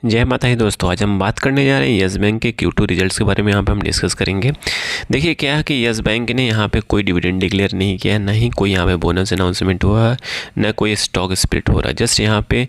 जय माता दी दोस्तों, आज हम बात करने जा रहे हैं यस बैंक के Q2 रिजल्ट्स के बारे में। यहाँ पे हम डिस्कस करेंगे। देखिए क्या है कि यस बैंक ने यहाँ पे कोई डिविडेंड डिक्लेयर नहीं किया, ना ही कोई यहाँ पे बोनस अनाउंसमेंट हुआ, ना कोई स्टॉक स्प्लिट हो रहा है। जस्ट यहाँ पे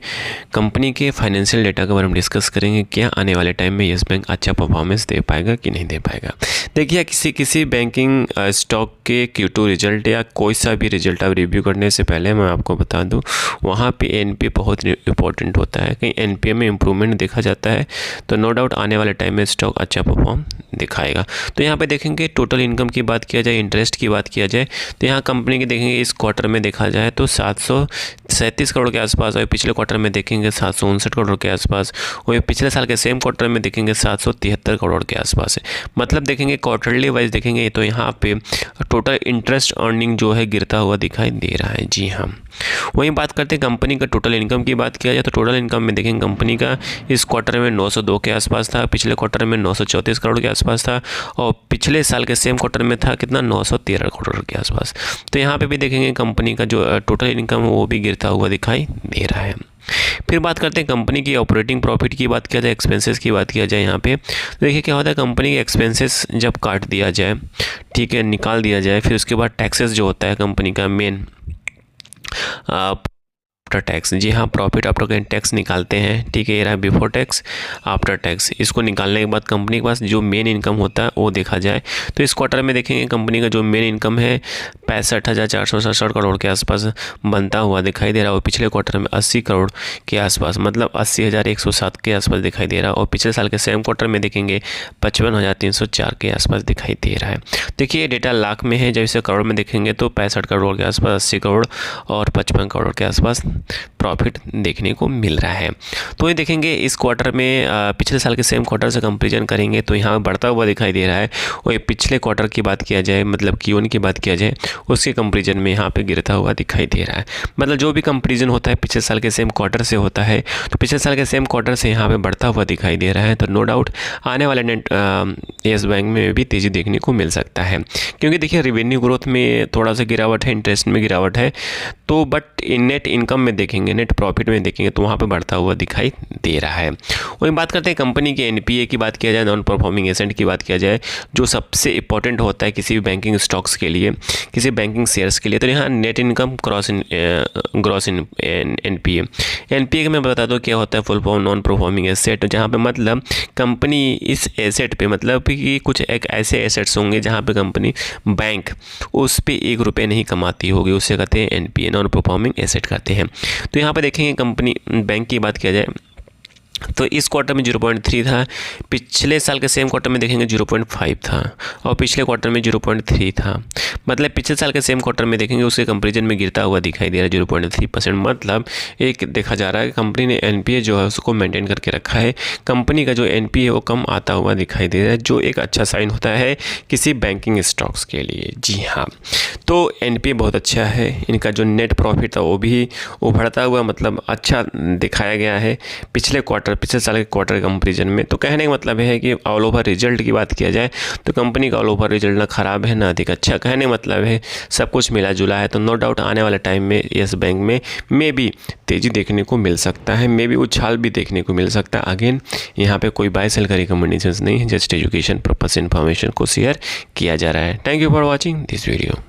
कंपनी के फाइनेंशियल डेटा के बारे में डिस्कस करेंगे, क्या आने वाले टाइम में यस बैंक अच्छा परफॉर्मेंस दे पाएगा कि नहीं दे पाएगा। देखिए किसी बैंकिंग स्टॉक के Q2 रिजल्ट या कोई सा भी रिजल्ट आप रिव्यू करने से पहले मैं आपको बता दूँ, वहाँ पे NPA बहुत इंपॉर्टेंट होता है। कहीं NPA में इम्प्रूवमेंट देखा जाता है तो नो डाउट आने वाले टाइम में स्टॉक अच्छा परफॉर्म दिखाएगा। तो यहाँ पे देखेंगे टोटल इनकम की बात किया जाए, इंटरेस्ट की बात किया जाए, तो यहाँ कंपनी की देखेंगे इस क्वार्टर में देखा जाए तो 737 करोड़ के आसपास, और पिछले क्वार्टर में देखेंगे 759 करोड़ के आसपास, और पिछले साल के सेम क्वार्टर में देखेंगे 773 करोड़ के आसपास है। मतलब देखेंगे क्वार्टरली वाइज देखेंगे तो यहाँ पे टोटल इंटरेस्ट अर्निंग जो है गिरता हुआ दिखाई दे रहा है। जी हाँ, वहीं बात करते हैं कंपनी का टोटल इनकम की बात किया जाए तो टोटल इनकम में देखेंगे कंपनी का इस क्वार्टर में 902 के आसपास था, पिछले क्वार्टर में 934 करोड़ के आसपास था, और पिछले साल के सेम क्वार्टर में था कितना 913 करोड़ के आसपास। तो यहाँ पे भी देखेंगे कंपनी का जो टोटल इनकम है वो भी गिरता हुआ दिखाई दे रहा है। फिर बात करते हैं कंपनी की ऑपरेटिंग प्रॉफिट की बात किया जाए, एक्सपेंसेस की बात किया जाए। यहाँ पे देखिए क्या होता है, कंपनी के एक्सपेंसेस जब काट दिया जाए, ठीक है, निकाल दिया जाए, फिर उसके बाद टैक्सेस जो होता है कंपनी का मेन आफ्टर टैक्स, जी हाँ, प्रॉफिट आफ्टर टैक्स निकालते हैं, ठीक है, ये रहा बिफोर टैक्स आफ्टर टैक्स। इसको निकालने के बाद कंपनी के पास जो मेन इनकम होता है वो देखा जाए तो इस क्वार्टर में देखेंगे कंपनी का जो मेन इनकम है 65,467 करोड़ के आसपास बनता हुआ दिखाई दे रहा है, और पिछले क्वार्टर में 80 करोड़ के आसपास, मतलब 80,107 के आसपास दिखाई दे रहा है, और पिछले साल के सेम क्वार्टर में देखेंगे 55,304 के आसपास दिखाई दे रहा है। देखिए ये डेटा लाख में है, जब इसे करोड़ में देखेंगे तो 65 करोड़ के आसपास, 80 करोड़ और 55 करोड़ के आसपास प्रॉफिट देखने को मिल रहा है। तो ये देखेंगे इस क्वार्टर में पिछले साल के सेम क्वार्टर से कंपेरिजन करेंगे तो यहाँ बढ़ता हुआ दिखाई दे रहा है, और ये पिछले क्वार्टर की बात किया जाए, मतलब Q1 की बात किया जाए, उसके कंपेरिजन में यहाँ पे गिरता हुआ दिखाई दे रहा है। मतलब जो भी कंपेरिजन होता है पिछले साल के सेम क्वार्टर से होता है, तो पिछले साल के सेम क्वार्टर से यहाँ पे बढ़ता हुआ दिखाई दे रहा है। तो नो डाउट आने वाले यस बैंक में भी तेज़ी देखने को मिल सकता है, क्योंकि देखिए रेवेन्यू ग्रोथ में थोड़ा सा गिरावट है, इंटरेस्ट में गिरावट है, तो बट नेट इनकम में देखेंगे, नेट प्रॉफिट में देखेंगे तो वहाँ पे बढ़ता हुआ दिखाई दे रहा है। वहीं बात करते हैं कंपनी के NPA की बात किया जाए, नॉन परफॉर्मिंग एसेट की बात किया जाए, जो सबसे इंपॉर्टेंट होता है किसी भी बैंकिंग स्टॉक्स के लिए, किसी बैंकिंग शेयर्स के लिए, तो यहाँ नेट इनकम ग्रॉस NPA का मैं बता दूँ क्या होता है, full form non performing asset, जहाँ पे मतलब कंपनी इस एसेट पे, मतलब कि कुछ एक ऐसे एसेट्स होंगे जहाँ पे कंपनी बैंक उस पे 1 रुपये नहीं कमाती होगी, उससे कहते हैं NPA, नॉन परफॉर्मिंग एसेट कहते हैं। तो यहाँ पे देखेंगे कंपनी बैंक की बात किया जाए तो इस क्वार्टर में 0.3 था, पिछले साल के सेम क्वार्टर में देखेंगे 0.5 था, और पिछले क्वार्टर में 0.3 था। मतलब पिछले साल के सेम क्वार्टर में देखेंगे उसके कंपैरिजन में गिरता हुआ दिखाई दे रहा है 0.3%। मतलब एक देखा जा रहा है कि कंपनी ने NPA जो है उसको मेंटेन करके रखा है, कंपनी का जो NPA है वो कम आता हुआ दिखाई दे रहा है, जो एक अच्छा साइन होता है किसी बैंकिंग स्टॉक्स के लिए। जी हाँ, तो NPA बहुत अच्छा है, इनका जो नेट प्रॉफिट था वो भी उभरता हुआ, मतलब अच्छा दिखाया गया है पिछले साल के क्वार्टर कंपेरिजन में। तो कहने का मतलब है कि ऑल ओवर रिजल्ट की बात किया जाए तो कंपनी का ऑल ओवर रिजल्ट ना खराब है ना अधिक अच्छा, कहने का मतलब है सब कुछ मिला जुला है। तो नो डाउट आने वाले टाइम में यस बैंक में भी तेज़ी देखने को मिल सकता है, मे भी उछाल भी देखने को मिल सकता है। अगेन यहाँ पे कोई बाय सेल का रिकमेंडेशन नहीं है, जस्ट एजुकेशन पर्पस इन्फॉर्मेशन को शेयर किया जा रहा है। Thank you for watching this video.